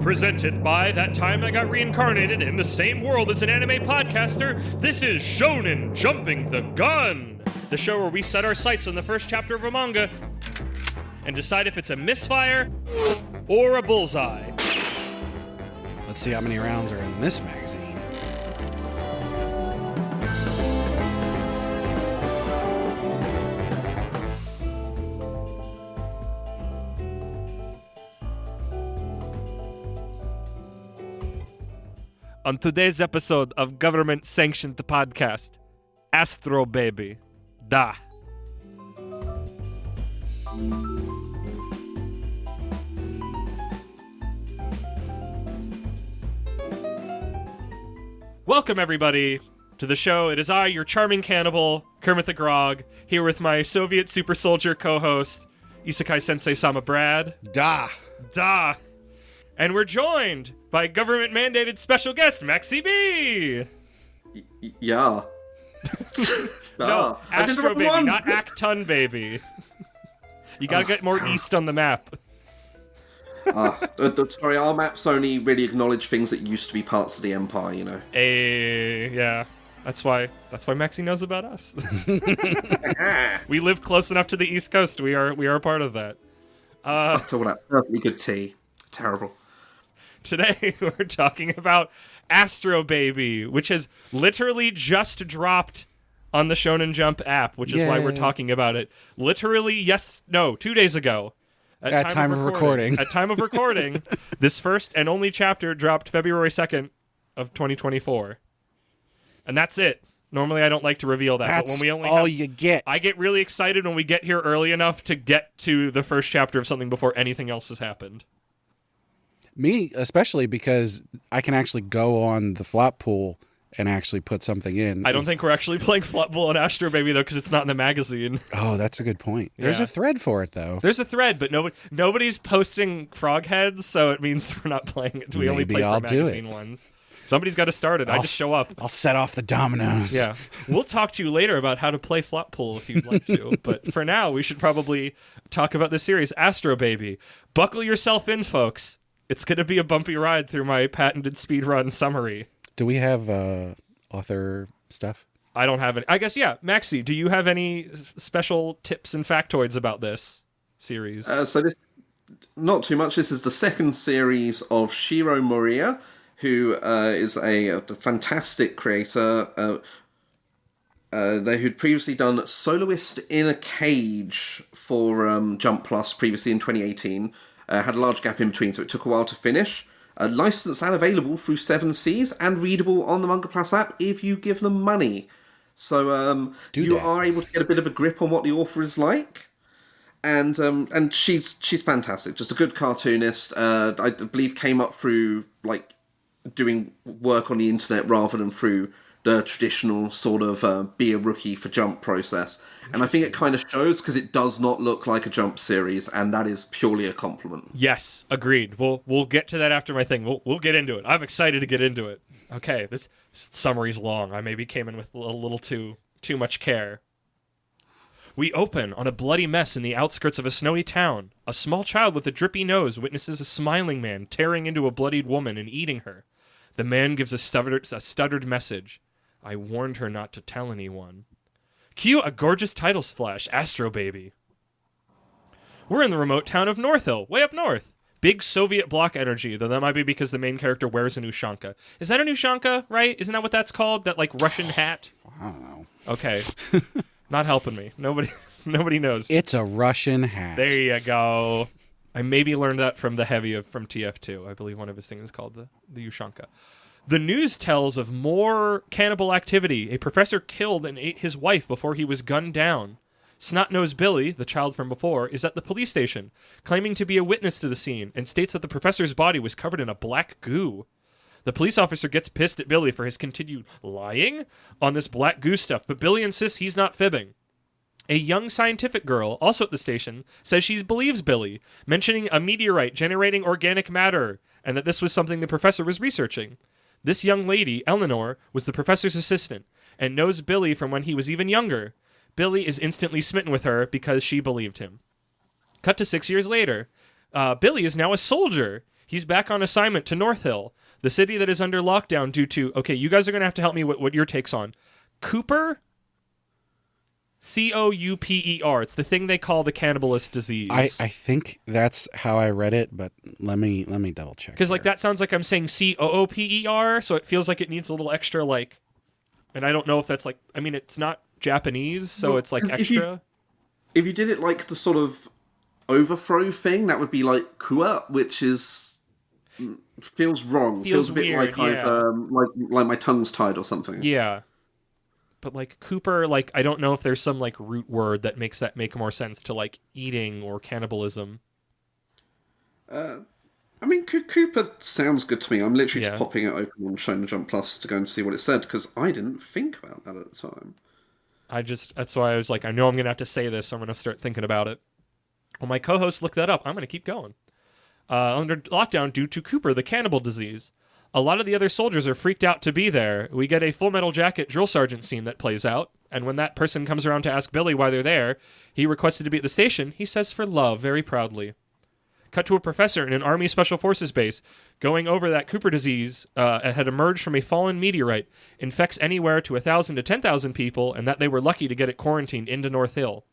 Presented by That Time I Got Reincarnated in the same world as an anime podcaster, this is Shonen Jumping the Gun, the show where we set our sights on the first chapter of a manga and decide if it's a misfire or a bullseye. Let's see how many rounds are in this magazine. On today's episode of government-sanctioned podcast, Astro Baby, Da. Welcome, everybody, to the show. It is I, your charming cannibal, Kermit the Grog, here with my Soviet super soldier co-host, Isekai Sensei Sama Brad. Da! And we're joined by government-mandated special guest, MaxyBee! Yeah. No, Astro Baby, not Acton Baby. You gotta get more east on the map. Sorry, our maps only really acknowledge things that used to be parts of the Empire, you know. Yeah. That's why Maxi knows about us. We live close enough to the East Coast. We are a part of that. After all that perfectly good tea. Terrible. Today we're talking about Astro Baby, which has literally just dropped on the Shonen Jump app, which is why we're talking about it. Literally, 2 days ago. At time of recording. At time of recording, this first and only chapter dropped February 2nd of 2024. And that's it. Normally I don't like to reveal that, That's but when we only all have, you get. I get really excited when we get here early enough to get to the first chapter of something before anything else has happened. Me, especially because I can actually go on the flop pool and actually put something in. I don't think we're actually playing Flopbull and Astro Baby, though, because it's not in the magazine. Oh, that's a good point. There's Yeah. a thread for it, though. There's a thread, but nobody's posting frog heads, so it means we're not playing it. We only Maybe play I'll for do magazine it. ones. Somebody's got to start it. I just show up. I'll set off the dominoes. Yeah. We'll talk to you later about how to play Flop Pool if you'd like to. But for now, we should probably talk about the series, Astro Baby. Buckle yourself in, folks. It's going to be a bumpy ride through my patented speedrun summary. Do we have author stuff? I don't have any. I guess, yeah. Maxi, do you have any special tips and factoids about this series? So this, not too much. This is the second series of Shiro Moriya, who is a fantastic creator. Who'd previously done Soloist in a Cage for Jump Plus previously in 2018. Had a large gap in between, so it took a while to finish. Licensed and available through 7 Seas and readable on the Manga Plus app if you give them money. So you are able to get a bit of a grip on what the author is like. And she's fantastic. Just a good cartoonist. I believe came up through like doing work on the internet rather than through the traditional sort of be a rookie for Jump process. And I think it kind of shows because it does not look like a Jump series, and that is purely a compliment. Yes, agreed. We'll get to that after my thing. We'll get into it. I'm excited to get into it. Okay, this summary's long. I maybe came in with a little too much care. We open on a bloody mess in the outskirts of a snowy town. A small child with a drippy nose witnesses a smiling man tearing into a bloodied woman and eating her. The man gives a stuttered message. I warned her not to tell anyone. Cue a gorgeous title splash, Astro Baby. We're in the remote town of North Hill, way up north. Big Soviet bloc energy, though that might be because the main character wears an ushanka. Is that an ushanka, right? Isn't that what that's called? That, like, Russian hat? I don't know. Okay. Not helping me. Nobody knows. It's a Russian hat. There you go. I maybe learned that from the Heavy from TF2. I believe one of his things is called the ushanka. The news tells of more cannibal activity. A professor killed and ate his wife before he was gunned down. Snot-nosed Billy, the child from before, is at the police station, claiming to be a witness to the scene, and states that the professor's body was covered in a black goo. The police officer gets pissed at Billy for his continued lying on this black goo stuff, but Billy insists he's not fibbing. A young scientific girl, also at the station, says she believes Billy, mentioning a meteorite generating organic matter, and that this was something the professor was researching. This young lady, Eleanor, was the professor's assistant, and knows Billy from when he was even younger. Billy is instantly smitten with her because she believed him. Cut to 6 years later. Billy is now a soldier. He's back on assignment to North Hill, the city that is under lockdown due to, okay, you guys are going to have to help me with what your take's on. Cooper? Couper. It's the thing they call the cannibalist disease. I think that's how I read it, but let me double check. Because that sounds like I'm saying Cooper, so it feels like it needs a little extra, and I don't know if that's it's not Japanese, so Well, it's extra. If you did it like the sort of overthrow thing, that would be like Kua, which feels wrong. Feels a bit weird, like my tongue's tied or something. Yeah. But Cooper, I don't know if there's some root word that makes that make more sense to eating or cannibalism. Cooper sounds good to me. I'm literally Yeah. just popping it open on Shonen Jump Plus to go and see what it said, because I didn't think about that at the time. That's why I was I know I'm going to have to say this, so I'm going to start thinking about it. Well, my co-host looked that up. I'm going to keep going. Under lockdown due to Cooper, the cannibal disease. A lot of the other soldiers are freaked out to be there. We get a Full Metal Jacket drill sergeant scene that plays out, and when that person comes around to ask Billy why they're there, he requested to be at the station. He says for love, very proudly. Cut to a professor in an Army Special Forces base going over that Cooper disease had emerged from a fallen meteorite, infects anywhere to 1,000 to 10,000 people, and that they were lucky to get it quarantined into North Hill.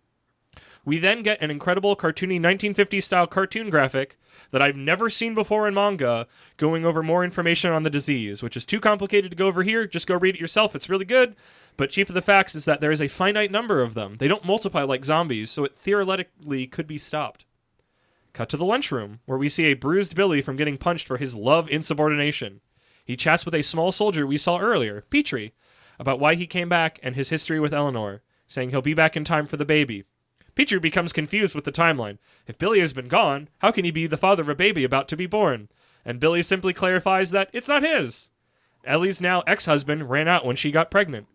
We then get an incredible cartoony 1950s-style cartoon graphic that I've never seen before in manga, going over more information on the disease, which is too complicated to go over here. Just go read it yourself. It's really good. But chief of the facts is that there is a finite number of them. They don't multiply like zombies, so it theoretically could be stopped. Cut to the lunchroom, where we see a bruised Billy from getting punched for his love insubordination. He chats with a small soldier we saw earlier, Petrie, about why he came back and his history with Eleanor, saying he'll be back in time for the baby. Petrie becomes confused with the timeline. If Billy has been gone, how can he be the father of a baby about to be born? And Billy simply clarifies that it's not his. Ellie's now ex-husband ran out when she got pregnant.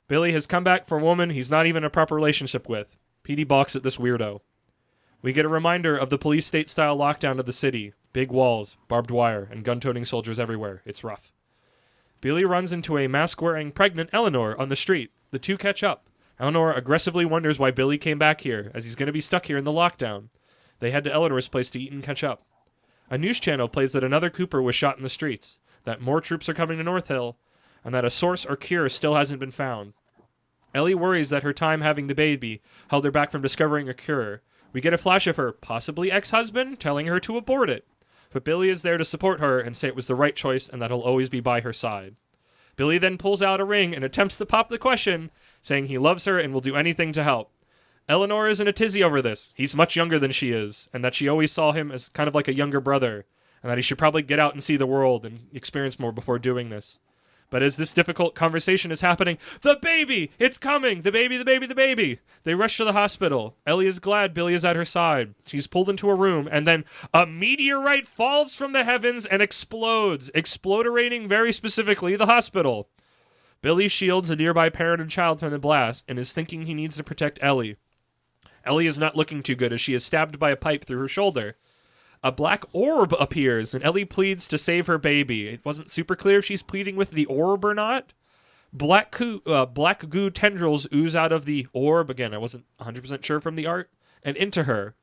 Billy has come back for a woman he's not even in a proper relationship with. Petey balks at this weirdo. We get a reminder of the police state-style lockdown of the city. Big walls, barbed wire, and gun-toting soldiers everywhere. It's rough. Billy runs into a mask-wearing pregnant Eleanor on the street. The two catch up. Eleanor aggressively wonders why Billy came back here, as he's going to be stuck here in the lockdown. They head to Eleanor's place to eat and catch up. A news channel plays that another Cooper was shot in the streets, that more troops are coming to North Hill, and that a source or cure still hasn't been found. Ellie worries that her time having the baby held her back from discovering a cure. We get a flash of her possibly ex-husband telling her to abort it. But Billy is there to support her and say it was the right choice and that he'll always be by her side. Billy then pulls out a ring and attempts to pop the question, saying he loves her and will do anything to help. Eleanor is in a tizzy over this. He's much younger than she is, and that she always saw him as kind of like a younger brother, and that he should probably get out and see the world and experience more before doing this. But as this difficult conversation is happening, the baby! It's coming! The baby, the baby, the baby! They rush to the hospital. Ellie is glad Billy is at her side. She's pulled into a room, and then a meteorite falls from the heavens and explodes, exploderating very specifically the hospital. Billy shields a nearby parent and child from the blast, and is thinking he needs to protect Ellie. Ellie is not looking too good as she is stabbed by a pipe through her shoulder. A black orb appears, and Ellie pleads to save her baby. It wasn't super clear if she's pleading with the orb or not. Black goo tendrils ooze out of the orb. Again, I wasn't 100% sure from the art. And into her.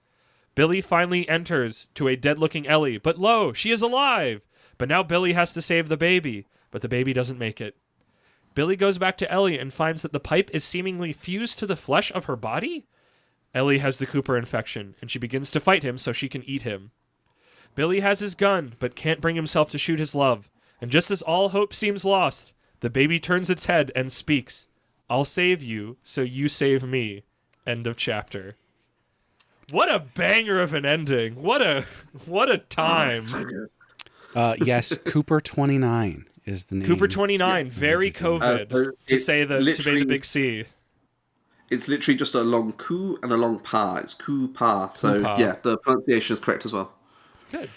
Billy finally enters to a dead-looking Ellie. But lo, she is alive! But now Billy has to save the baby. But the baby doesn't make it. Billy goes back to Ellie and finds that the pipe is seemingly fused to the flesh of her body? Ellie has the Cooper infection, and she begins to fight him so she can eat him. Billy has his gun, but can't bring himself to shoot his love. And just as all hope seems lost, the baby turns its head and speaks. I'll save you, so you save me. End of chapter. What a banger of an ending. What a time. Yes, Cooper 29 is the name. Cooper 29, very COVID, to say the big C. It's literally just a long coup and a long pa. It's coup pa. So, yeah, the pronunciation is correct as well.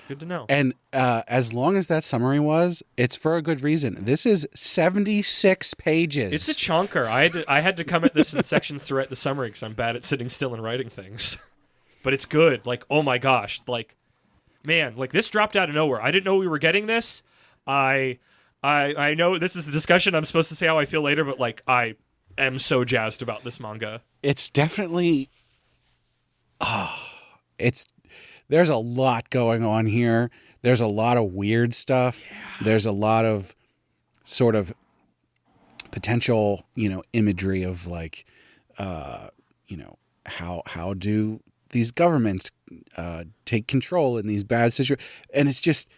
Good to know. And as long as that summary was, it's for a good reason. This is 76 pages. It's a chonker. I had to come at this in sections to write the summary because I'm bad at sitting still and writing things. But it's good. Oh my gosh. Man, this dropped out of nowhere. I didn't know we were getting this. I know this is a discussion. I'm supposed to say how I feel later, but I am so jazzed about this manga. It's definitely... it's... there's a lot going on here. There's a lot of weird stuff. Yeah. There's a lot of sort of potential, imagery of like, how do these governments take control in these bad situations? And it's just,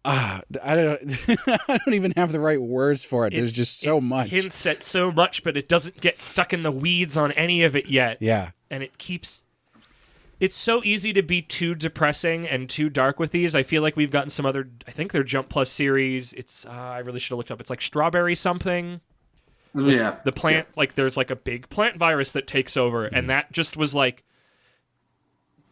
I don't even have the right words for it. There's just so much. It hints at so much, but it doesn't get stuck in the weeds on any of it yet. Yeah. And it's so easy to be too depressing and too dark with these. I feel like we've gotten some other, I think they're Jump Plus series. It's, I really should have looked up. It's like Strawberry something. Yeah. The plant, like there's like a big plant virus that takes over, and that just was like,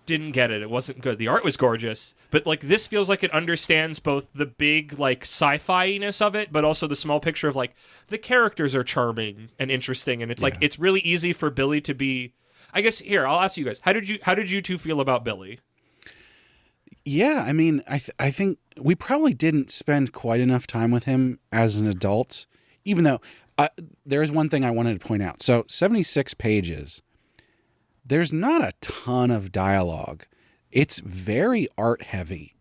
didn't get it. It wasn't good. The art was gorgeous, but like this feels like it understands both the big like sci-fi-ness of it, but also the small picture of like the characters are charming and interesting, and it's like it's really easy for Billy to be. I guess here I'll ask you guys, how did you two feel about Billy? Yeah, I mean, I think we probably didn't spend quite enough time with him as an adult, even though there's one thing I wanted to point out. So 76 pages. There's not a ton of dialogue. It's very art heavy,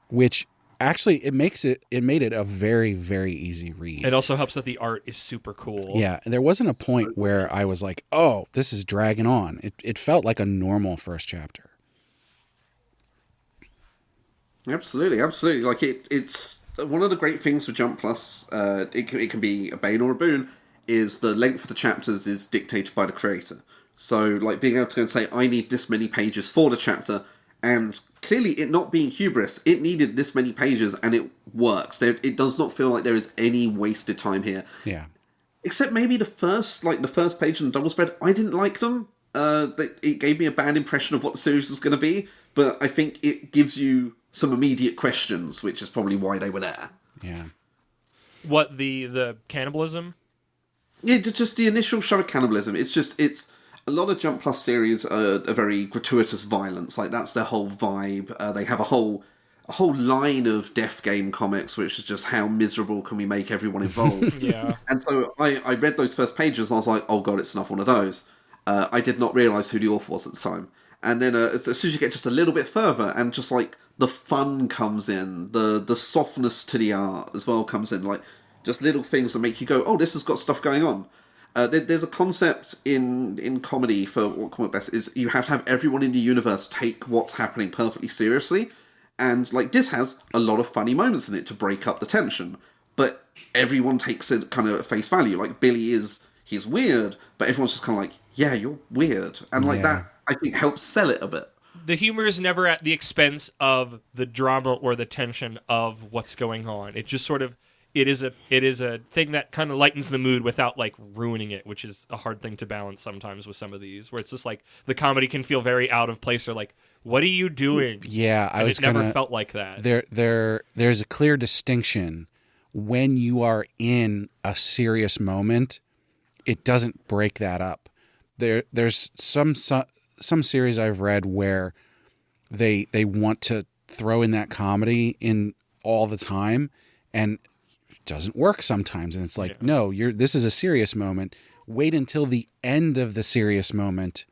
which actually it made it a very, very easy read. It also helps that the art is super cool. Yeah. There wasn't a point where I was like, oh, this is dragging on. It felt like a normal first chapter. Absolutely. Like it's one of the great things with Jump Plus. It can be a bane or a boon. Is the length of the chapters is dictated by the creator. So, like, being able to go and say, I need this many pages for the chapter, and clearly it not being hubris, it needed this many pages, and it works. It does not feel like there is any wasted time here. Yeah. Except maybe the first page and the double spread, I didn't like them. It gave me a bad impression of what the series was going to be, but I think it gives you some immediate questions, which is probably why they were there. Yeah. What, the cannibalism? Yeah, just the initial show of cannibalism. It's a lot of Jump Plus series are very gratuitous violence. Like, that's their whole vibe. They have a whole line of Death Game comics, which is just how miserable can we make everyone involved. Yeah. And so I read those first pages and I was like, oh god, it's another one of those. I did not realise who the author was at the time. And then as soon as you get just a little bit further, and just like the fun comes in, the softness to the art as well comes in, like just little things that make you go, oh, this has got stuff going on. There's a concept in comedy for what comic best is you have to have everyone in the universe take what's happening perfectly seriously. And like this has a lot of funny moments in it to break up the tension. But everyone takes it kind of at face value. Like Billy he's weird, but everyone's just kind of like, yeah, you're weird. And like that, I think, helps sell it a bit. The humor is never at the expense of the drama or the tension of what's going on. It just sort of, it is a thing that kind of lightens the mood without like ruining it, which is a hard thing to balance sometimes with some of these, where it's just like the comedy can feel very out of place or like, what are you doing? Yeah, it never felt like that. There's a clear distinction when you are in a serious moment. It doesn't break that up. There's some series I've read where they want to throw in that comedy in all the time, and it doesn't work sometimes. And it's like, no, this is a serious moment. Wait until the end of the serious moment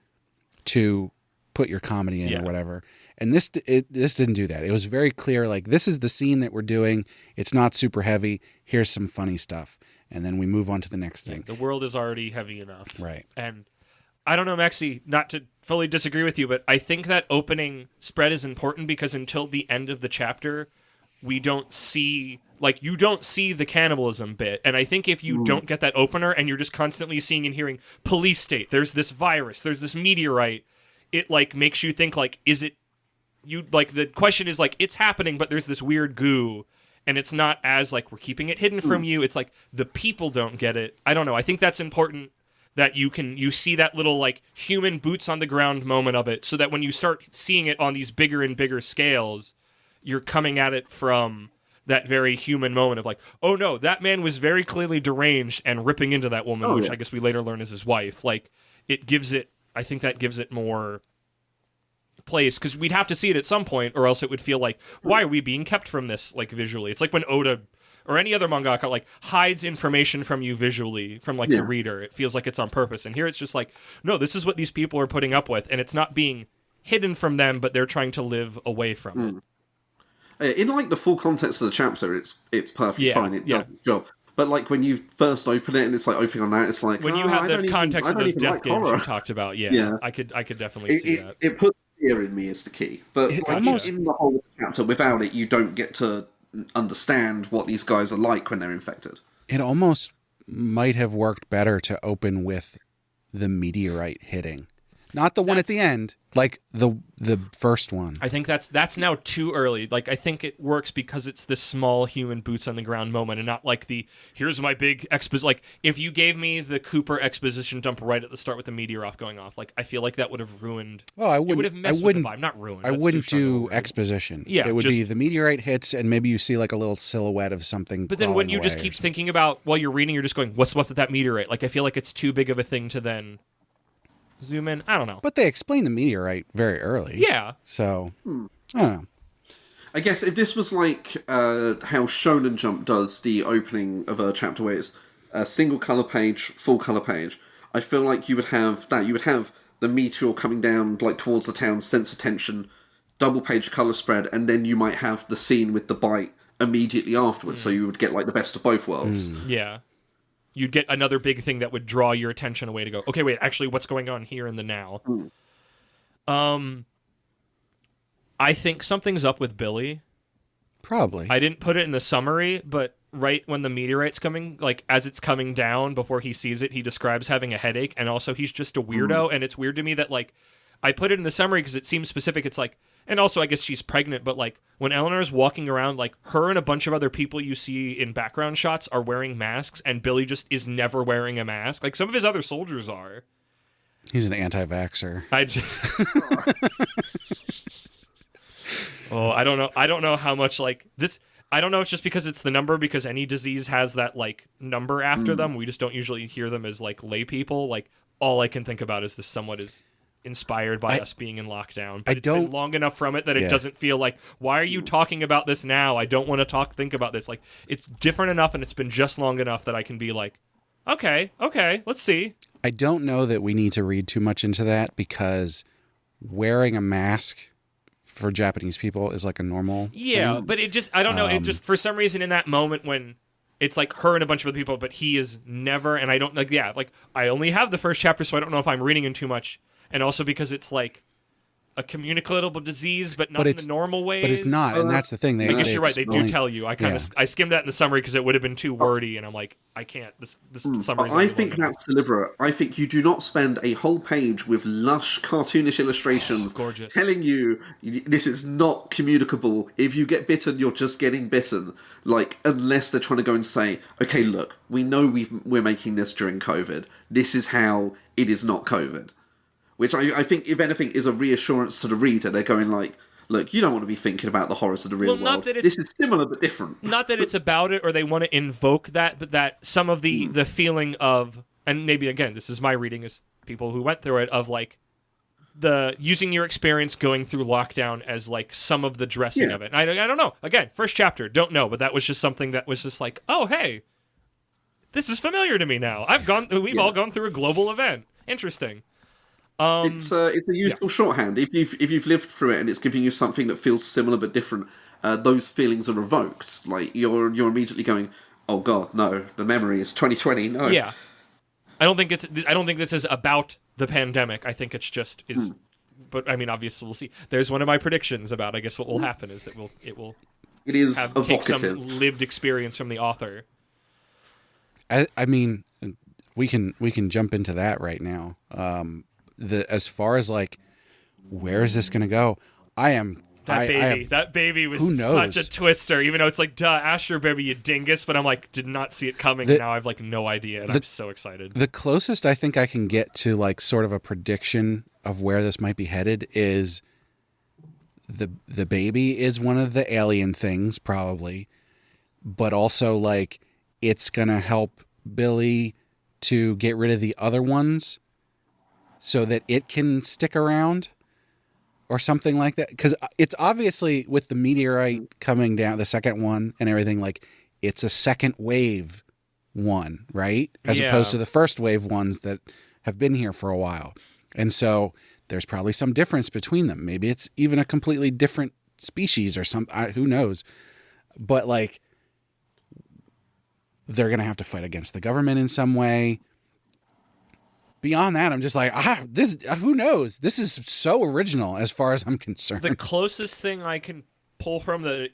to put your comedy in or whatever. And this didn't do that. It was very clear, like, this is the scene that we're doing. It's not super heavy. Here's some funny stuff. And then we move on to the next thing. The world is already heavy enough. Right. And I don't know, Maxie, not to fully disagree with you, but I think that opening spread is important because until the end of the chapter, we don't see, like, you don't see the cannibalism bit. And I think if you don't get that opener and you're just constantly seeing and hearing police state, there's this virus, there's this meteorite, it, like, makes you think, like, is it, you, like, the question is, like, it's happening, but there's this weird goo. And it's not as, like, we're keeping it hidden from you. It's like the people don't get it. I don't know. I think that's important that you see that little, like, human boots on the ground moment of it so that when you start seeing it on these bigger and bigger scales, you're coming at it from that very human moment of like, oh no, that man was very clearly deranged and ripping into that woman, which I guess we later learn is his wife. Like, it gives it, I think that gives it more place, because we'd have to see it at some point or else it would feel like, why are we being kept from this, like, visually? It's like when Oda or any other mangaka, like, hides information from you visually from, like, the reader. It feels like it's on purpose, and here it's just like, no, this is what these people are putting up with, and it's not being hidden from them, but they're trying to live away from it. In like the full context of the chapter, it's perfectly fine. It does its job. But like when you first open it and it's like opening on that, it's like When you have the context of those death games you talked about, I could definitely see that. It puts fear in me is the key. But like, almost in the whole chapter, without it, you don't get to understand what these guys are like when they're infected. It almost might have worked better to open with the meteorite hitting. Not the one at the end, like the first one. I think that's now too early. Like, I think it works because it's this small human boots on the ground moment, and not like here's my big exposition. Like, if you gave me the Cooper exposition dump right at the start with the meteor off going off, like I feel like that would have ruined. Well, I wouldn't. It would have messed with the vibe, not ruined. I wouldn't do exposition. Yeah, it would be the meteorite hits, and maybe you see like a little silhouette of something. But then when you just keep thinking about while you're reading, you're just going, "What's with that meteorite?" Like, I feel like it's too big of a thing to then zoom in. I don't know. But they explain the meteorite very early. Yeah. So, I don't know. I guess if this was like how Shonen Jump does the opening of a chapter where it's a single colour page, full colour page, I feel like you would have that. You would have the meteor coming down like towards the town, sense of tension, double page colour spread, and then you might have the scene with the bite immediately afterwards. So you would get like the best of both worlds. Yeah. You'd get another big thing that would draw your attention away to go, okay, wait, actually, what's going on here in the now? I think something's up with Billy. Probably. I didn't put it in the summary, but right when the meteorite's coming, like, as it's coming down, before he sees it, he describes having a headache, and also he's just a weirdo, and it's weird to me that, like, I put it in the summary because it seems specific. It's like, and also I guess she's pregnant, but like when Eleanor's walking around, like her and a bunch of other people you see in background shots are wearing masks, and Billy just is never wearing a mask. Like some of his other soldiers are. He's an anti-vaxxer. I don't know. I don't know how much like this. I don't know. It's just because it's the number, because any disease has that like number after them. We just don't usually hear them as like lay people. Like all I can think about is this somewhat is inspired by us being in lockdown. But it's been long enough from it that it doesn't feel like, why are you talking about this now? I don't want to think about this. Like it's different enough, and it's been just long enough that I can be like, okay, let's see. I don't know that we need to read too much into that, because wearing a mask for Japanese people is like a normal thing. But it just, I don't know, it just, for some reason in that moment when it's like her and a bunch of other people, but he is never, and I don't, like, like, I only have the first chapter, so I don't know if I'm reading in too much, and also because it's like a communicable disease, but not in the normal ways. But it's not, and that's the thing. I guess you're right, they do tell you. I skimmed that in the summary because it would have been too wordy, and I'm like, I can't, this summary. I think that's deliberate. I think you do not spend a whole page with lush, cartoonish illustrations gorgeous. telling you this is not communicable. If you get bitten, you're just getting bitten. Like, unless they're trying to go and say, okay, look, we know we're making this during COVID. This is how it is not COVID. Which I think, if anything, is a reassurance to the reader. They're going like, look, you don't want to be thinking about the horrors of the real world. This is similar but different. Not that it's about it or they want to invoke that, but that some of the feeling of, and maybe, again, this is my reading as people who went through it, of like, the using your experience going through lockdown as like some of the dressing of it. And I don't know. Again, first chapter, don't know, but that was just something that was just like, oh, hey, this is familiar to me now. We've all gone through a global event. Interesting. It's a useful shorthand. If you've lived through it and it's giving you something that feels similar but different, those feelings are evoked. Like you're immediately going, "Oh God, no! The memory is 2020." No. Yeah. I don't think this is about the pandemic. I think it's just is. But I mean, obviously, we'll see. There's one of my predictions about. I guess what will happen is that it is take some lived experience from the author. I mean, we can jump into that right now. As far as like, where is this going to go? That baby was such a twister, even though it's like, duh, Astro baby, you dingus. But I'm like, did not see it coming. And now I've like no idea. And I'm so excited. The closest I think I can get to like sort of a prediction of where this might be headed is the baby is one of the alien things probably, but also like it's going to help Billy to get rid of the other ones so that it can stick around or something like that. Because it's obviously with the meteorite coming down, the second one and everything, like it's a second wave one, right? As opposed to the first wave ones that have been here for a while. And so there's probably some difference between them. Maybe it's even a completely different species or something. Who knows? But like, they're going to have to fight against the government in some way. Beyond that, I'm just like, who knows? This is so original as far as I'm concerned. The closest thing I can pull from that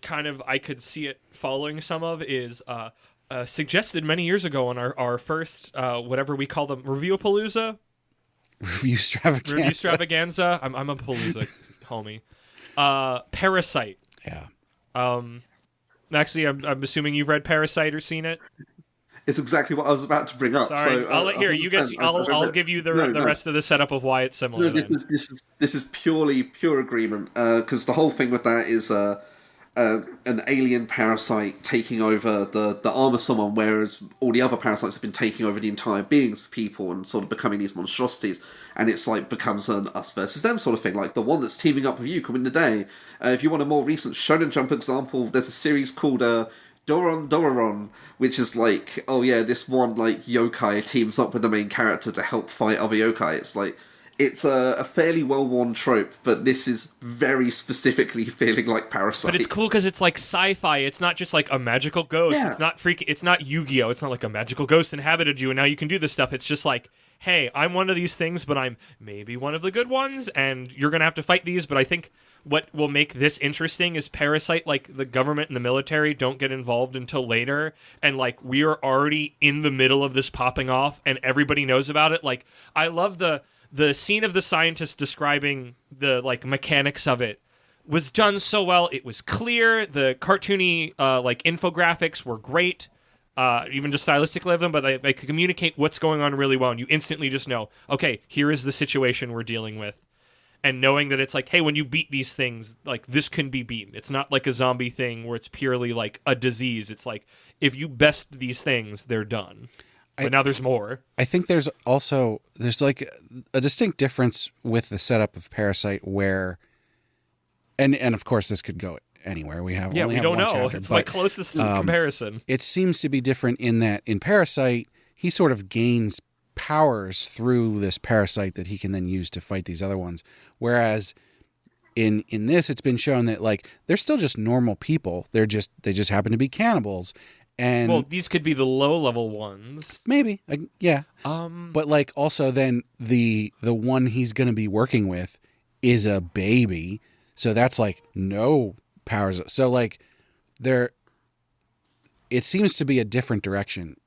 I could see it following some of is suggested many years ago on our first, whatever we call them, Review-a-Palooza? Review extravaganza. I'm a Palooza homie. Parasite. Yeah. Actually, I'm assuming you've read Parasite or seen it. It's exactly what I was about to bring up. Sorry, So, I'll give you the rest of the setup of why it's similar. No, this is pure agreement, because the whole thing with that is an alien parasite taking over the arm of someone, whereas all the other parasites have been taking over the entire beings of people and sort of becoming these monstrosities, and it's like becomes an us versus them sort of thing. Like the one that's teaming up with you come in the day. If you want a more recent Shonen Jump example, there's a series called Doron, which is like, oh yeah, this one like yokai teams up with the main character to help fight other yokai. It's like, it's a fairly well-worn trope, but this is very specifically feeling like Parasite. But it's cool because it's like sci-fi. It's not just like a magical ghost. Yeah. It's not freaky. It's not Yu-Gi-Oh. It's not like a magical ghost inhabited you and now you can do this stuff. It's just like, hey, I'm one of these things, but I'm maybe one of the good ones, and you're gonna have to fight these. But I think what will make this interesting is Parasite, like, the government and the military don't get involved until later, and, like, we are already in the middle of this popping off, and everybody knows about it. Like, I love the scene of the scientist describing the, like, mechanics of it was done so well. It was clear. The cartoony, like, infographics were great. Even just stylistically of them, but they could communicate what's going on really well, and you instantly just know, okay, here is the situation we're dealing with. And knowing that it's like, hey, when you beat these things, like, this can be beaten. It's not like a zombie thing where it's purely like a disease. It's like, if you best these things, they're done. But now there's more. I think there's like a distinct difference with the setup of Parasite where, and of course this could go anywhere. We don't know. Chapter, it's my closest comparison. It seems to be different in that in Parasite, he sort of gains powers through this parasite that he can then use to fight these other ones. Whereas in this, it's been shown that like they're still just normal people. They just happen to be cannibals. And well, these could be the low level ones. Maybe, yeah. But like also then the one he's going to be working with is a baby, so that's like no powers. So like it seems to be a different direction,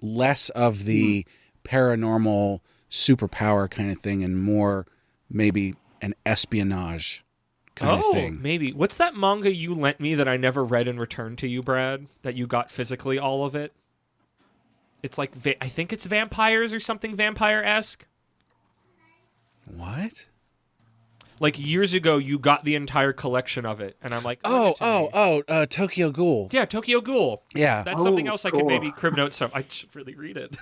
less of the paranormal superpower kind of thing and more maybe an espionage kind of thing. Maybe. What's that manga you lent me that I never read and returned to you, Brad? That you got physically, all of it? It's like, I think it's vampires or something vampire-esque. What? Like years ago, you got the entire collection of it, and I'm like, Tokyo Ghoul. Yeah, Tokyo Ghoul. Yeah. That's something else I could maybe crib notes from. I should really read it.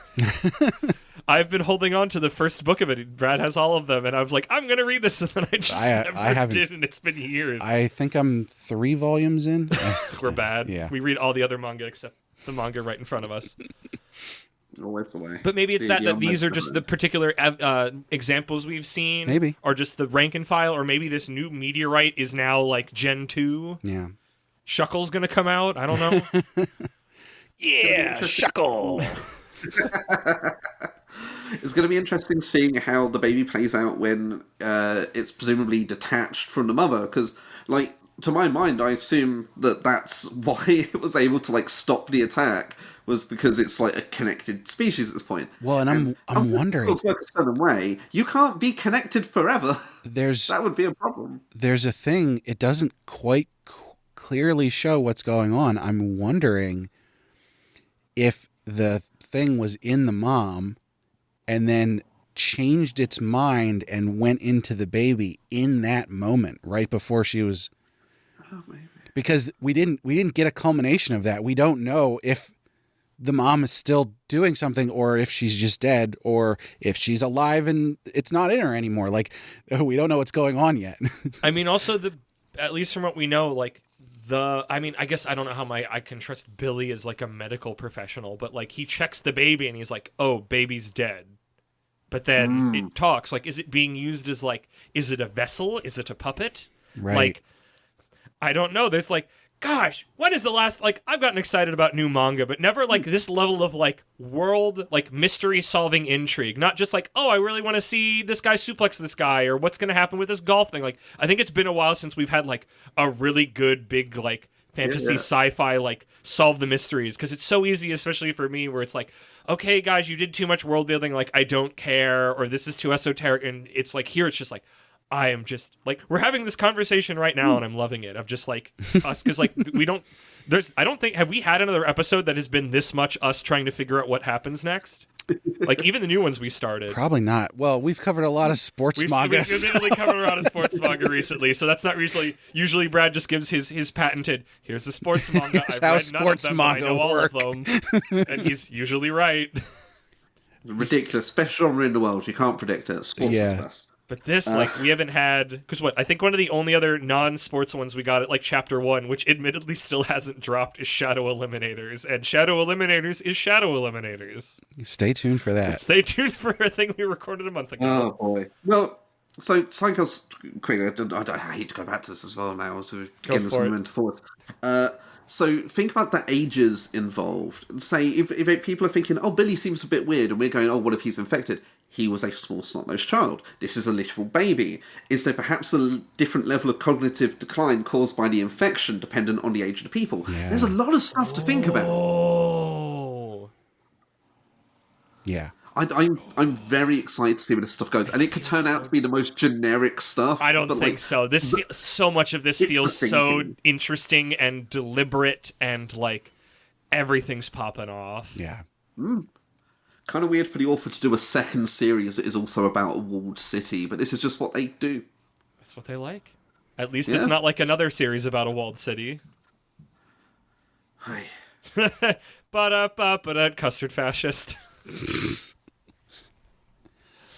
I've been holding on to the first book of it. Brad has all of them, and I was like, I'm going to read this, and then I just never did, and it's been years. I think I'm 3 volumes in. We're bad. Yeah. We read all the other manga except the manga right in front of us. Always the way. But maybe it's that these are just the particular examples we've seen. Maybe. Or just the rank and file, or maybe this new meteorite is now like Gen 2. Yeah. Shuckle's going to come out. I don't know. Yeah, Shuckle. It's going to be interesting seeing how the baby plays out when it's presumably detached from the mother, because, like, to my mind, I assume that that's why it was able to, like, stop the attack, was because it's, like, a connected species at this point. Well, and I'm wondering... If it works a certain way, you can't be connected forever. That would be a problem. There's a thing, it doesn't quite clearly show what's going on. I'm wondering if the thing was in the mom and then changed its mind and went into the baby in that moment, right before she was... Oh, maybe. Because we didn't get a culmination of that. We don't know if the mom is still doing something or if she's just dead or if she's alive and it's not in her anymore. Like, we don't know what's going on yet. I mean, also, at least from what we know, like, I guess I don't know how I can trust Billy as, like, a medical professional, but, like, he checks the baby and he's like, oh, baby's dead. but then it talks. Like, is it being used as, like, is it a vessel? Is it a puppet? Right. Like, I don't know. There's, like, gosh, when is the last, like, I've gotten excited about new manga, but never, like, this level of, like, world, like, mystery-solving intrigue. Not just, like, oh, I really want to see this guy suplex this guy, or what's going to happen with this golf thing. Like, I think it's been a while since we've had, like, a really good, big, like, fantasy, sci-fi, like, solve the mysteries. Because it's so easy, especially for me, where it's like, okay, guys, you did too much world building, like, I don't care, or this is too esoteric, and it's, like, here it's just, like, I am just, like, we're having this conversation right now, and I'm loving it. Of just, like, us, because, like, we don't, I don't think, have we had another episode that has been this much us trying to figure out what happens next? Like, even the new ones we started. Probably not. Well, we've covered a lot of sports manga. We've literally covered a lot of sports manga recently, so that's not usually Brad just gives his patented, here's the sports manga, I've read none of them, but I know all of them. And he's usually right. Ridiculous. Best genre in the world. You can't predict it. Sports is the best. But this, like, we haven't had... Because what? I think one of the only other non-sports ones we got at, like, Chapter 1, which admittedly still hasn't dropped, is Shadow Eliminators. And Shadow Eliminators is Shadow Eliminators. Stay tuned for that. Stay tuned for a thing we recorded a month ago. Oh, boy. Well, so Psycho's... Quickly, I hate to go back to this as well now, so getting some momentum forward. So think about the ages involved. Say, if people are thinking, oh, Billy seems a bit weird, and we're going, oh, what if he's infected? He was a small snot-nosed child. This is a literal baby. Is there perhaps a different level of cognitive decline caused by the infection, dependent on the age of the people? Yeah. There's a lot of stuff to think about. Oh. Yeah. I'm very excited to see where this stuff goes, and it could turn out to be the most generic stuff. I don't think so. So much of this feels so interesting and deliberate, and like everything's popping off. Yeah. Kind of weird for the author to do a second series that is also about a walled city, but this is just what they do. That's what they like. At least it's not like another series about a walled city. Hi. But custard fascist.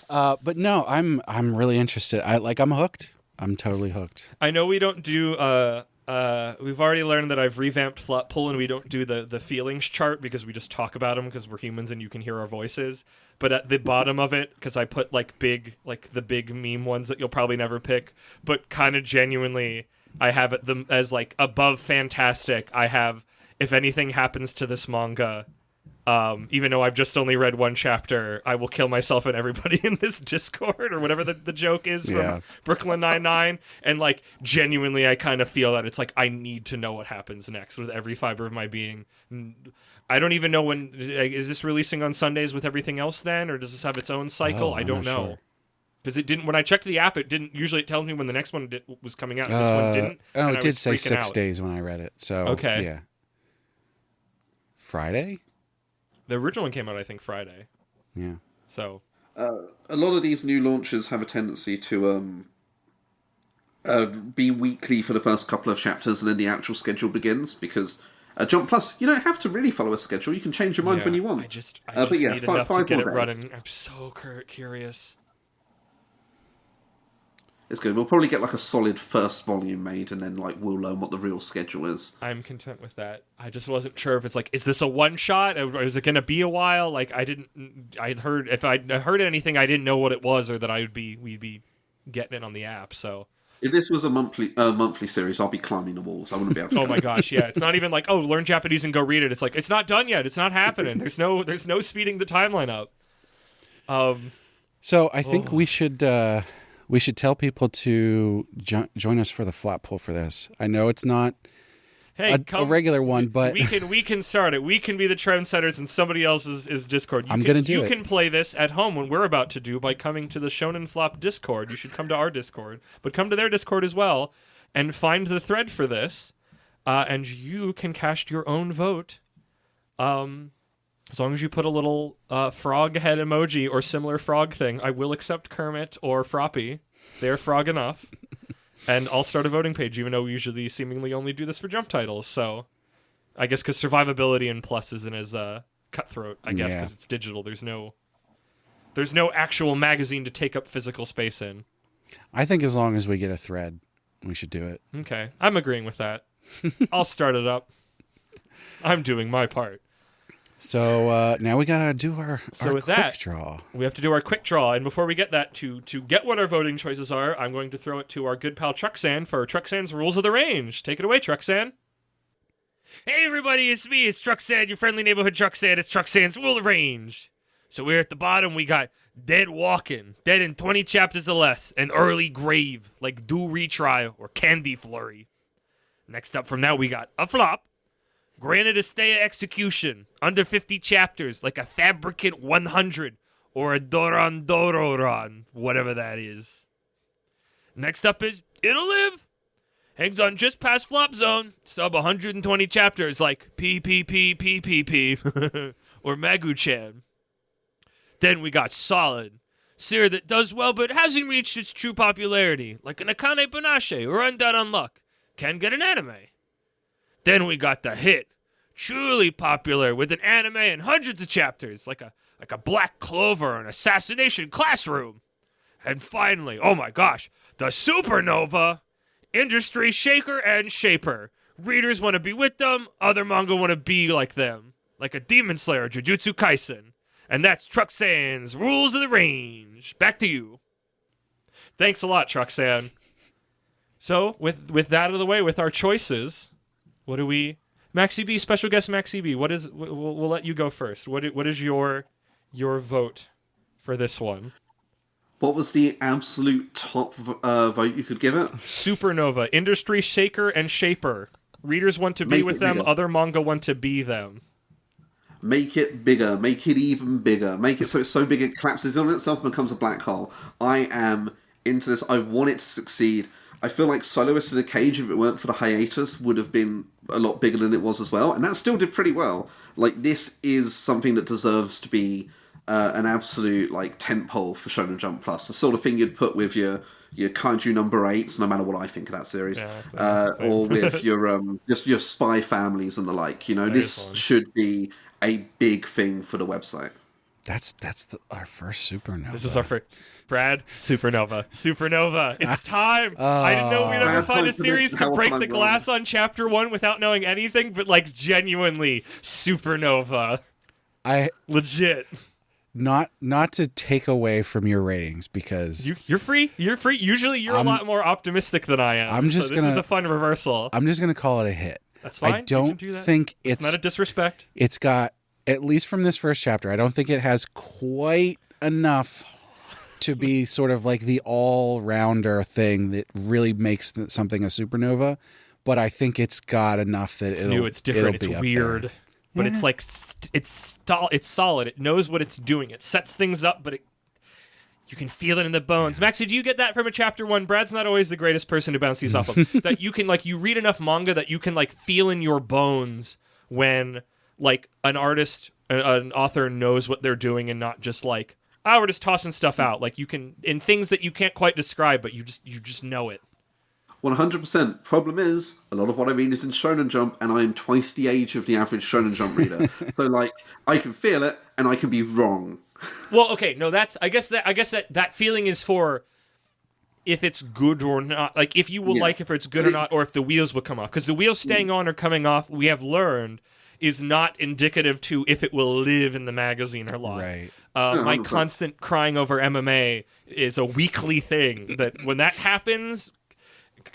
But no, I'm really interested. I'm hooked. I'm totally hooked. I know we don't do we've already learned that I've revamped Flat Pull, and we don't do the feelings chart because we just talk about them because we're humans and you can hear our voices. But at the bottom of it, because I put like the big meme ones that you'll probably never pick, but kind of genuinely, I have it them as like above fantastic. I have, if anything happens to this manga, even though I've just only read one chapter, I will kill myself and everybody in this Discord, or whatever the joke is from Brooklyn Nine-Nine. And, like, genuinely, I kind of feel that it's like, I need to know what happens next with every fiber of my being. I don't even know when... Is this releasing on Sundays with everything else then? Or does this have its own cycle? I don't know. Because it didn't... When I checked the app, it didn't... Usually it tells me when the next one was coming out. And this one didn't. Oh, it did say 6 days when I read it. So, okay. Yeah. Friday? The original one came out, I think, Friday. Yeah. So... a lot of these new launches have a tendency to be weekly for the first couple of chapters, and then the actual schedule begins, because Jump Plus, you don't have to really follow a schedule. You can change your mind when you want. I just need enough to get it running. I'm so curious. It's good. We'll probably get like a solid first volume made, and then like we'll learn what the real schedule is. I'm content with that. I just wasn't sure if it's like, is this a one shot? Or is it going to be a while? Like if I heard anything, I didn't know what it was, or that we'd be getting it on the app. So if this was a monthly series, I'll be climbing the walls. I wouldn't be able to. Oh my gosh, yeah. It's not even like, oh, learn Japanese and go read it. It's like, it's not done yet. It's not happening. There's no speeding the timeline up. So I think we should tell people to join us for the Flat Pull for this. I know it's not a regular one, but we can start it. We can be the trendsetters, and somebody else is Discord. You can play this at home when we're about to do by coming to the Shonen Flop Discord. You should come to our Discord, but come to their Discord as well and find the thread for this, and you can cast your own vote. As long as you put a little frog head emoji or similar frog thing, I will accept Kermit or Froppy. They're frog enough. And I'll start a voting page, even though we usually seemingly only do this for jump titles. So I guess because survivability in Plus isn't as cutthroat, I guess, because it's digital. There's no actual magazine to take up physical space in. I think as long as we get a thread, we should do it. Okay. I'm agreeing with that. I'll start it up. I'm doing my part. So now we gotta do our with quick that, draw. We have to do our quick draw, and before we get that, to get what our voting choices are, I'm going to throw it to our good pal Truxan for Truxan's Rules of the Range. Take it away, Truxan. Hey everybody, it's me, it's Truxan, your friendly neighborhood Truxan. It's Truxan's Rule of the Range. So we're at the bottom, we got Dead Walking, dead in 20 chapters or less, an early grave, like Do Retrial or Candy Flurry. Next up from that, we got a flop, granted a stay of execution, under 50 chapters, like a Fabricant 100, or a Doron Dororon, whatever that is. Next up is It'll Live, hangs on just past flop zone, sub 120 chapters, like PPPPPP, or Magu-chan. Then we got Solid, series that does well but hasn't reached its true popularity, like an Akane Banache or Undead Unluck, can get an anime. Then we got the hit, truly popular with an anime and hundreds of chapters, like a Black Clover and Assassination Classroom. And finally, oh my gosh, the Supernova, industry shaker and shaper. Readers want to be with them, other manga want to be like them, like a Demon Slayer, Jujutsu Kaisen. And that's Truxan's Rules of the Range. Back to you. Thanks a lot, Truxan. So, with that out of the way, with our choices, what do we... MaxyBee, special guest MaxyBee, what is... We'll let you go first. What is your vote for this one? What was the absolute top vote you could give it? Supernova, industry shaker and shaper. Readers want to be with them, other manga want to be them. Make it bigger. Make it even bigger. Make it so it's so big it collapses on itself and becomes a black hole. I am into this. I want it to succeed. I feel like Soloist in a Cage, if it weren't for the hiatus, would have been a lot bigger than it was as well. And that still did pretty well. Like, this is something that deserves to be an absolute, like, tentpole for Shonen Jump Plus. The sort of thing you'd put with your Kaiju number 8s, no matter what I think of that series. Yeah, or with your just your Spy Families and the like. You know, this should be a big thing for the website. That's our first Supernova. This is our first. Brad, Supernova. It's time. I didn't know we'd ever find a series to break the glass on chapter 1 without knowing anything, but like genuinely Supernova. Legit. Not to take away from your ratings, because you're free. Usually you're a lot more optimistic than I am. This is a fun reversal. I'm just gonna call it a hit. That's fine. I don't think it's not a disrespect. It's got, at least from this first chapter, I don't think it has quite enough to be sort of like the all-rounder thing that really makes something a supernova. But I think it's got enough that it's new, it's different, it's weird. But it's like it's solid. It knows what it's doing. It sets things up, but you can feel it in the bones. Maxie, do you get that from a chapter 1? Brad's not always the greatest person to bounce these off of. That you can, like, you read enough manga that you can, like, feel in your bones when, like, an artist, an author knows what they're doing and not just like, oh, we're just tossing stuff out. Like, you can, in things that you can't quite describe, but you just know it. 100%. Problem is, a lot of what I read is in Shonen Jump, and I am twice the age of the average Shonen Jump reader. So, like, I can feel it, and I can be wrong. Well, okay, no, I guess that feeling is for if it's good or not. Like, if you will like if it's good or not, or if the wheels will come off. Because the wheels staying on or coming off, we have learned, is not indicative to if it will live in the magazine or not. Right. My constant crying over MMA is a weekly thing. That when that happens,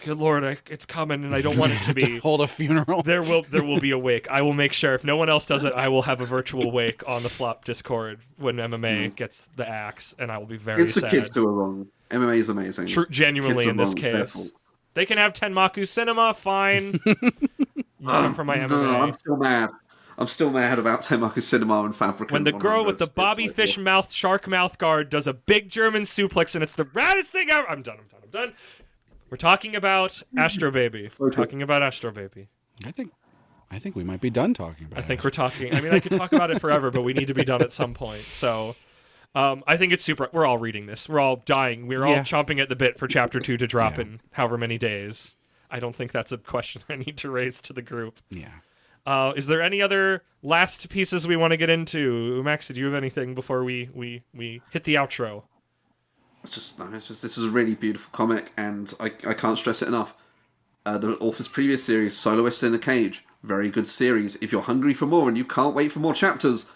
good Lord, it's coming, and I don't want it to be. Hold a funeral. There will be a wake. I will make sure if no one else does it, I will have a virtual wake on the Flop Discord when MMA gets the axe, and I will be very sad. It's the kids who are wrong. MMA is amazing. Genuinely in this case. Careful. They can have Tenmaku Cinema, fine. For my MMA. No, I'm still mad. I'm still mad about Tenmaku Cinema and Fabricant. When the girl with the Bobby Fish mouth, shark mouth guard does a big German suplex, and it's the raddest thing ever. I'm done. We're talking about Astro Baby. We're talking about Astro Baby. I think we might be done talking about it. I think we're talking. I mean, I could talk about it forever, but we need to be done at some point. So, I think it's super. We're all reading this. We're all dying. We're all chomping at the bit for Chapter 2 to drop in however many days. I don't think that's a question I need to raise to the group. Yeah. Is there any other last pieces we want to get into? Max, do you have anything before we hit the outro? It's just this is a really beautiful comic, and I can't stress it enough. The author's previous series, Soloist in a Cage, very good series. If you're hungry for more and you can't wait for more chapters,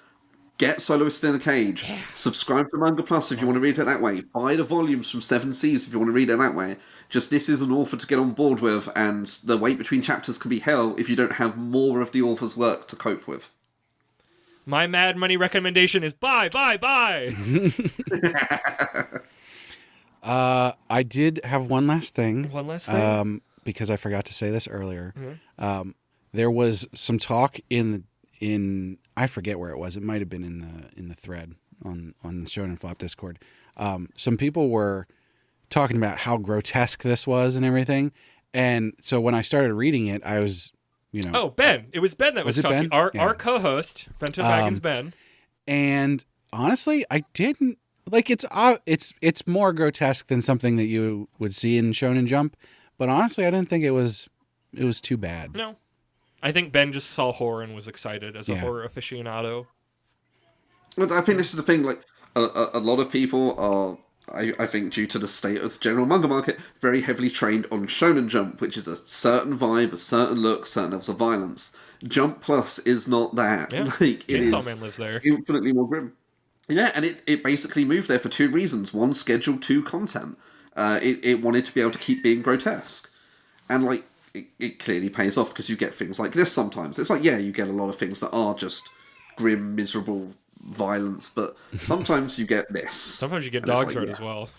get Soloist in a Cage. Yeah. Subscribe to Manga Plus if you want to read it that way. Buy the volumes from Seven Seas if you want to read it that way. Just this is an author to get on board with, and the wait between chapters can be hell if you don't have more of the author's work to cope with. My Mad Money recommendation is buy. I did have one last thing. One last thing? Because I forgot to say this earlier. Mm-hmm. There was some talk in I forget where it was. It might have been in the thread on the Shonen Flop Discord. Some people were talking about how grotesque this was and everything. And so when I started reading it, I was, Oh, Ben. It was Ben that was talking. Ben? Our co-host, Bento Baggins Ben. And honestly, I didn't like it's more grotesque than something that you would see in Shonen Jump. But honestly, I didn't think it was too bad. No. I think Ben just saw horror and was excited as a horror aficionado. But I think this is the thing, like, a lot of people are, I think, due to the state of the general manga market, very heavily trained on Shonen Jump, which is a certain vibe, a certain look, certain levels of violence. Jump Plus is not that. Yeah. Like, it Chainsaw is Man lives there. Infinitely more grim. Yeah, and it basically moved there for two reasons. One, Schedule 2 content. It wanted to be able to keep being grotesque. And, like, it clearly pays off because you get things like this sometimes. It's like, yeah, you get a lot of things that are just grim, miserable violence, but sometimes you get this. Sometimes you get Dog's Right as well.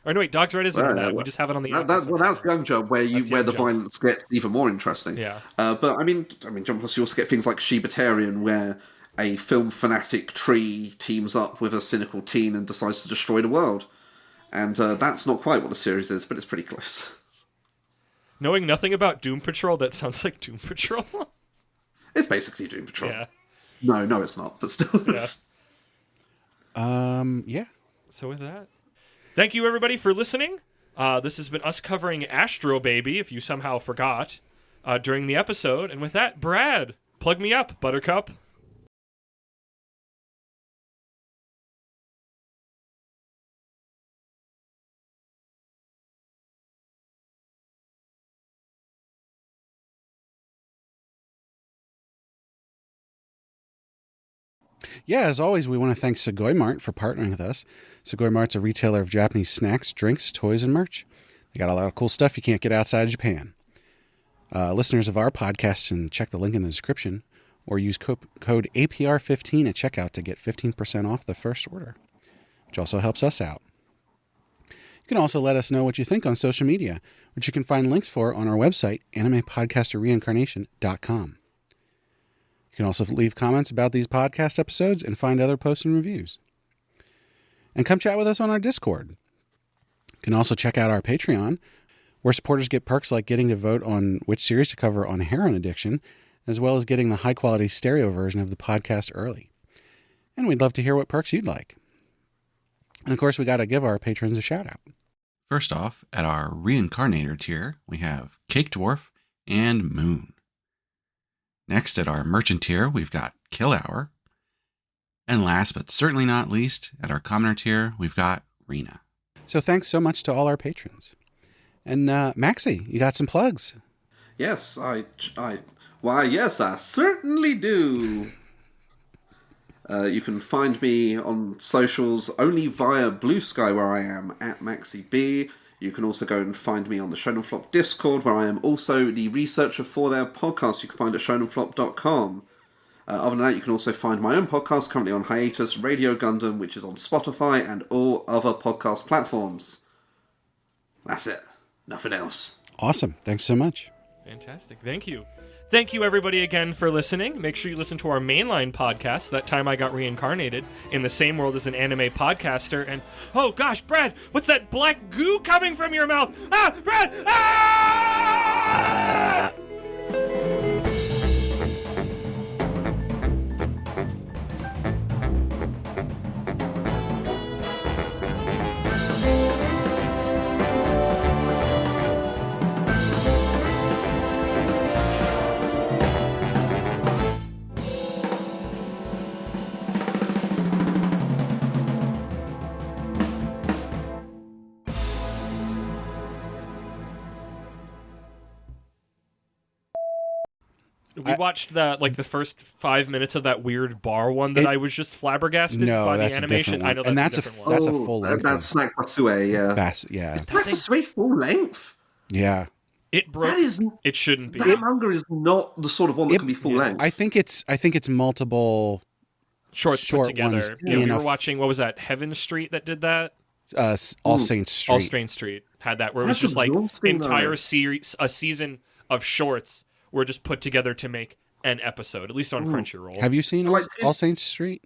Or no, wait, Dog's Right isn't that. We just have it on the that's Young Jump, where the violence gets even more interesting. Yeah. But I mean, Jump Plus, you also get things like Shibatarian, where a film fanatic tree teams up with a cynical teen and decides to destroy the world. And that's not quite what the series is, but it's pretty close. Knowing nothing about Doom Patrol, that sounds like Doom Patrol. It's basically Doom Patrol. Yeah. No, it's not, but still. Yeah. Yeah. So with that, thank you everybody for listening. This has been us covering Astro Baby, if you somehow forgot, during the episode. And with that, Brad, plug me up, Buttercup. Yeah, as always, we want to thank Sugoi Mart for partnering with us. Sugoi Mart's a retailer of Japanese snacks, drinks, toys, and merch. They got a lot of cool stuff you can't get outside of Japan. Listeners of our podcast can check the link in the description or use code APR15 at checkout to get 15% off the first order, which also helps us out. You can also let us know what you think on social media, which you can find links for on our website, animepodcasterreincarnation.com. You can also leave comments about these podcast episodes and find other posts and reviews. And come chat with us on our Discord. You can also check out our Patreon, where supporters get perks like getting to vote on which series to cover on heroin addiction, as well as getting the high-quality stereo version of the podcast early. And we'd love to hear what perks you'd like. And of course, we got to give our patrons a shout-out. First off, at our Reincarnator tier, we have Cake Dwarf and Moon. Next, at our Merchant tier, we've got Kill Hour. And last but certainly not least, at our Commoner tier, we've got Rena. So thanks so much to all our patrons. And Maxie, you got some plugs. Yes, yes, I certainly do. You can find me on socials only via Blue Sky, where I am at MaxyBee. You can also go and find me on the Shonen Flop Discord, where I am also the researcher for their podcast. You can find at shonenflop.com. Other than that, you can also find my own podcast, currently on hiatus, Radio Gundam, which is on Spotify and all other podcast platforms. That's it. Nothing else. Awesome. Thanks so much. Fantastic. Thank you. Thank you, everybody, again for listening. Make sure you listen to our mainline podcast, That Time I Got Reincarnated, in the same world as an anime podcaster. And, oh gosh, Brad, what's that black goo coming from your mouth? Ah, Brad! Ah! We watched the first 5 minutes of that weird bar one that I was just flabbergasted by the that's animation. a different one. I know And that's that's a different a one. that's a full length. That's Snack Basue, yeah. Yeah. Snack Basue full length? Yeah. It broke. That is... It shouldn't be. That manga is not the sort of one that can be full length. I think it's multiple short ones. put together. Yeah, we were watching, what was that, Heaven Street that did that? All Saints Street. All Saints Street had that, where it was That's just like exhausting, entire though. series, a season of shorts were just put together to make an episode, at least on Crunchyroll. Have you seen All Saints Street?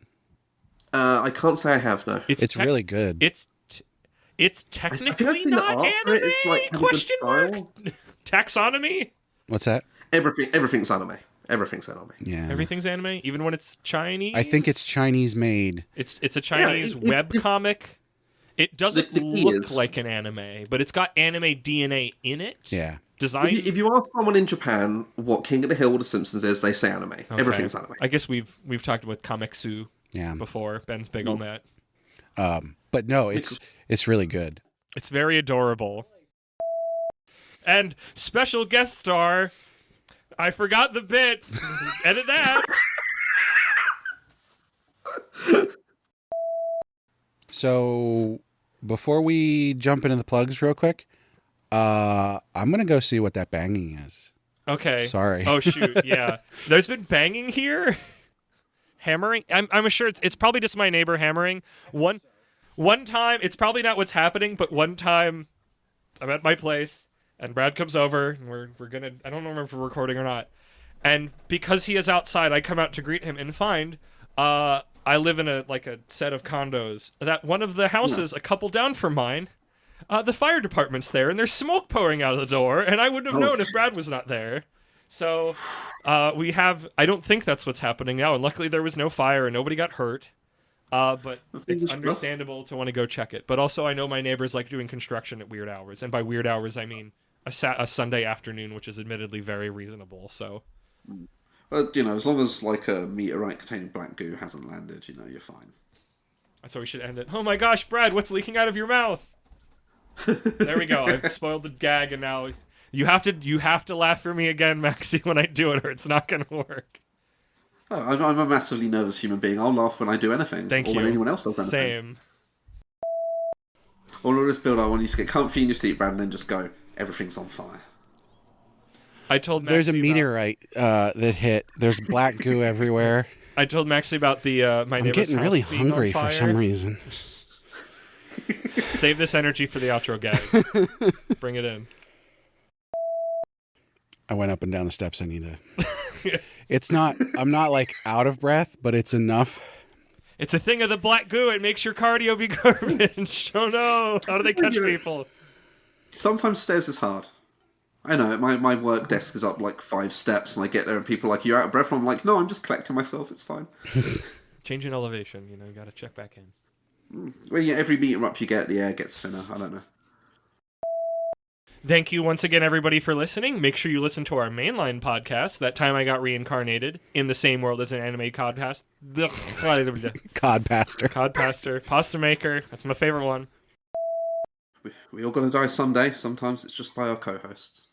I can't say I have, no. It's really good. It's technically not anime? Question mark? Taxonomy? What's that? Everything's anime. Everything's anime. Yeah. Everything's anime, even when it's Chinese. I think it's Chinese made. It's a Chinese web comic. It doesn't look like an anime, but it's got anime DNA in it. Yeah. Design. If you ask someone in Japan what King of the Hill or The Simpsons is, they say anime. Okay. Everything's anime. I guess we've talked about Kameksu before. Ben's big on that. But no, it's really good. It's very adorable. And special guest star, I forgot the bit. Edit that. So before we jump into the plugs real quick, I'm going to go see what that banging is. Okay. Sorry. Oh, shoot. Yeah. There's been banging here. Hammering. I'm sure it's probably just my neighbor hammering. One time, it's probably not what's happening, but one time I'm at my place and Brad comes over and we're going to, I don't remember if we're recording or not. And because he is outside, I come out to greet him and find, I live in a set of condos that one of the houses, a couple down from mine, the fire department's there and there's smoke pouring out of the door, and I wouldn't have known if Brad was not there. So I don't think that's what's happening now, and luckily there was no fire and nobody got hurt. But it's understandable to want to go check it. But also I know my neighbors like doing construction at weird hours, and by weird hours I mean a Sunday afternoon, which is admittedly very reasonable. So. But, as long as, a meteorite containing black goo hasn't landed, you're fine. That's how we should end it. Oh my gosh, Brad, what's leaking out of your mouth? There we go. I've spoiled the gag, and now you have to laugh for me again, Maxie, when I do it, or it's not going to work. Oh, I'm a massively nervous human being. I'll laugh when I do anything. Thank you. Or when anyone else does anything. Same. All of this build, I want you to get comfy in your seat, Brad, and then just go, everything's on fire. I told Maxie there's a meteorite that hit. There's black goo everywhere. I told Maxie about the my neighbor's I'm getting house really being hungry on fire. for some reason. Save this energy for the outro gag. Bring it in. I went up and down the steps. I need to. I'm not out of breath, but it's enough. It's a thing of the black goo. It makes your cardio be garbage. Oh no! How do they catch people? Sometimes stairs is hard. I know, my work desk is up 5 steps, and I get there and people are like, you're out of breath, and I'm like, no, I'm just collecting myself, it's fine. Change in elevation, you gotta check back in. Well, yeah, every meter up you get, the air gets thinner, I don't know. Thank you once again, everybody, for listening. Make sure you listen to our mainline podcast, That Time I Got Reincarnated, in the same world as an anime codcast. Codpaster. Pasta Maker, that's my favorite one. We all gotta die someday, sometimes it's just by our co-hosts.